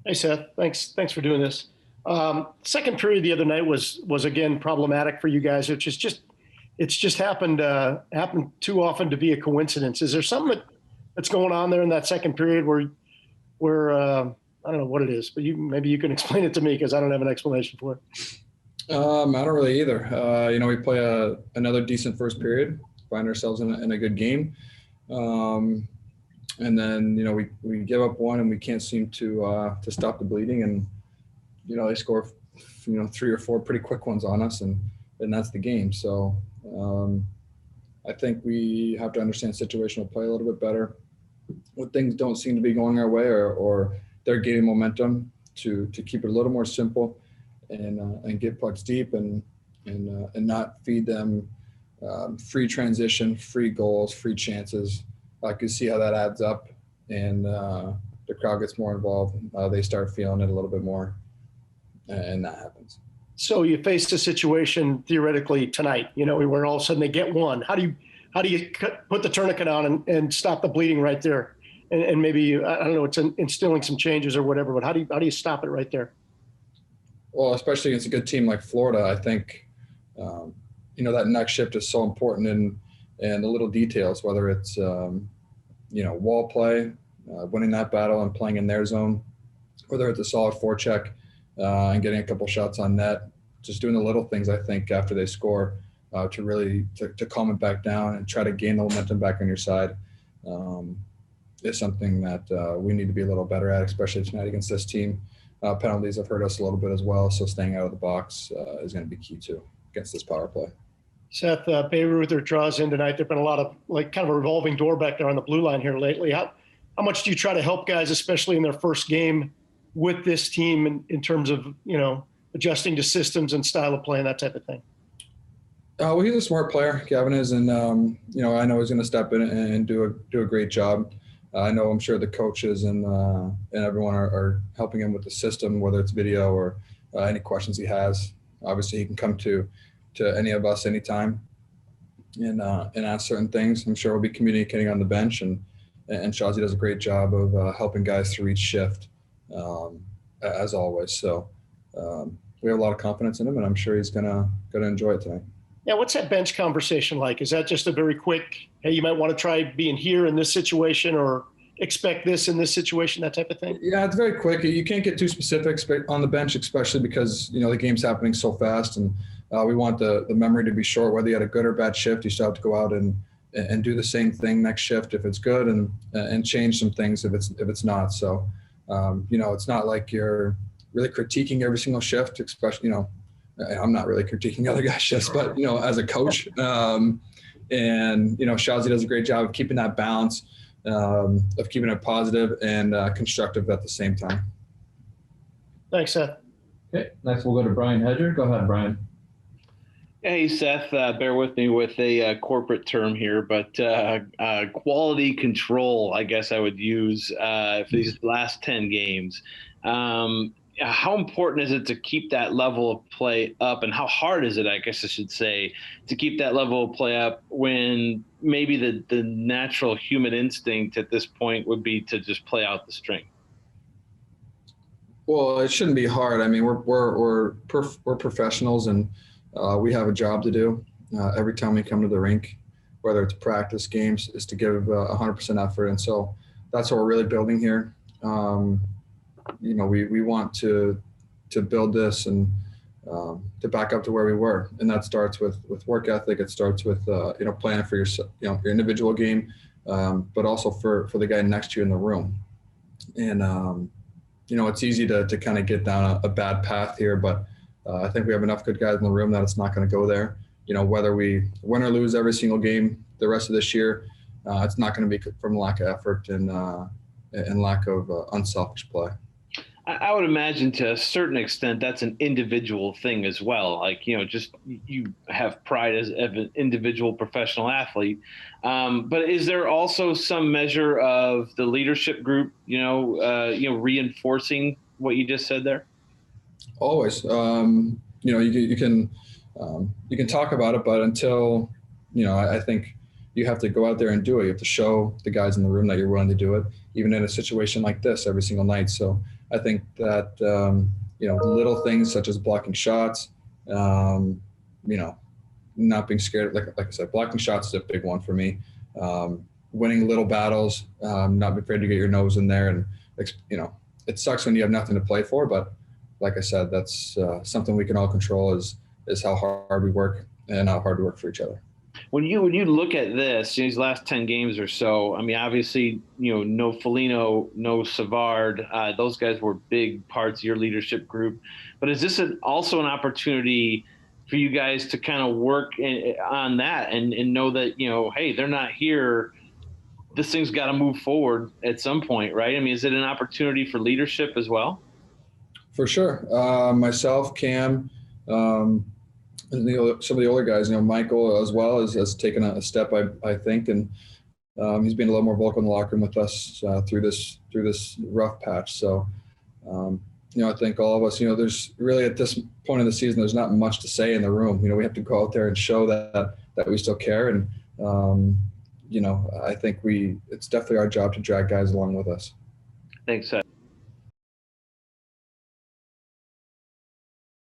Hey Seth, thanks for doing this. Second period the other night was again problematic for you guys, which is just it's just happened too often to be a coincidence. Is there something that's going on there in that second period where I don't know what it is, but maybe you can explain it to me because I don't have an explanation for it. I don't really either. We play another decent first period, find ourselves in a good game. And then, we give up one and we can't seem to stop the bleeding. And, they score, 3 or 4 pretty quick ones on us and that's the game. So I think we have to understand situational play a little bit better. When things don't seem to be going our way or they're gaining momentum to keep it a little more simple and get pucks deep and not feed them free transition, free goals, free chances. I can see how that adds up, and the crowd gets more involved. They start feeling it a little bit more, and that happens. So you faced a situation theoretically tonight, where all of a sudden they get one. How do you put the tourniquet on and stop the bleeding right there? And maybe, I don't know, it's instilling some changes or whatever, but how do you stop it right there? Well, especially against a good team like Florida, I think, that next shift is so important in the little details, whether it's, wall play, winning that battle and playing in their zone, whether it's a solid forecheck and getting a couple shots on net, just doing the little things, I think, after they score to really to calm it back down and try to gain the momentum back on your side is something that we need to be a little better at, especially tonight against this team. Penalties have hurt us a little bit as well, so staying out of the box is going to be key too against this power play. Seth, Bayreuther draws in tonight. There've been a lot of kind of a revolving door back there on the blue line here lately. How much do you try to help guys, especially in their first game with this team in terms of, adjusting to systems and style of play and that type of thing? Well, he's a smart player, Gavin is, and I know he's going to step in and do a great job. I'm sure the coaches and everyone are helping him with the system, whether it's video or any questions he has. Obviously, he can come to any of us anytime and ask certain things. I'm sure we'll be communicating on the bench, and Shazi does a great job of helping guys through each shift, as always. So we have a lot of confidence in him, and I'm sure he's gonna enjoy it tonight. Yeah, what's that bench conversation like? Is that just a very quick, hey, you might want to try being here in this situation or expect this in this situation, that type of thing? Yeah, it's very quick. You can't get too specific on the bench, especially because, the game's happening so fast, and we want the memory to be short. Whether you had a good or bad shift, you still have to go out and do the same thing next shift if it's good and change some things if it's not. So, it's not like you're really critiquing every single shift, especially, I'm not really critiquing other guys' shifts, but, as a coach. And, Shazi does a great job of keeping that balance, of keeping it positive and constructive at the same time. Thanks, Seth. Okay, next we'll go to Brian Hedger. Go ahead, Brian. Hey, Seth, bear with me with a corporate term here, but quality control, I guess I would use for these last 10 games. How important is it to keep that level of play up, and how hard is it, I guess I should say, to keep that level of play up when maybe the natural human instinct at this point would be to just play out the string? Well, it shouldn't be hard. I mean, we're professionals, and we have a job to do every time we come to the rink, whether it's practice, games, is to give 100% effort. And so that's what we're really building here. We want to build this and to back up to where we were. And that starts with work ethic. It starts with, planning for your individual game, but also for the guy next to you in the room. And, it's easy to kind of get down a bad path here, but I think we have enough good guys in the room that it's not going to go there. Whether we win or lose every single game the rest of this year, it's not going to be from lack of effort and lack of unselfish play. I would imagine to a certain extent that's an individual thing as well. Like, just you have pride as an individual professional athlete. But is there also some measure of the leadership group, reinforcing what you just said there? Always. You can talk about it, but until, I think you have to go out there and do it. You have to show the guys in the room that you're willing to do it, even in a situation like this every single night. So I think that, little things such as blocking shots, not being scared. Like I said, blocking shots is a big one for me. Winning little battles, not be afraid to get your nose in there. And, it sucks when you have nothing to play for, but like I said, that's something we can all control is how hard we work and how hard we work for each other. When you look at these last 10 games or so, I mean, obviously, no Foligno, no Savard, those guys were big parts of your leadership group. But is this also an opportunity for you guys to kind of work on that and know that, hey, they're not here. This thing's got to move forward at some point, right? I mean, is it an opportunity for leadership as well? For sure. Myself, Cam, some of the older guys, Michael as well has taken a step, I think, and he's been a little more vocal in the locker room with us through this rough patch. So, I think all of us, there's really at this point in the season, there's not much to say in the room. We have to go out there and show that we still care. And, I think it's definitely our job to drag guys along with us. Thanks, Seth.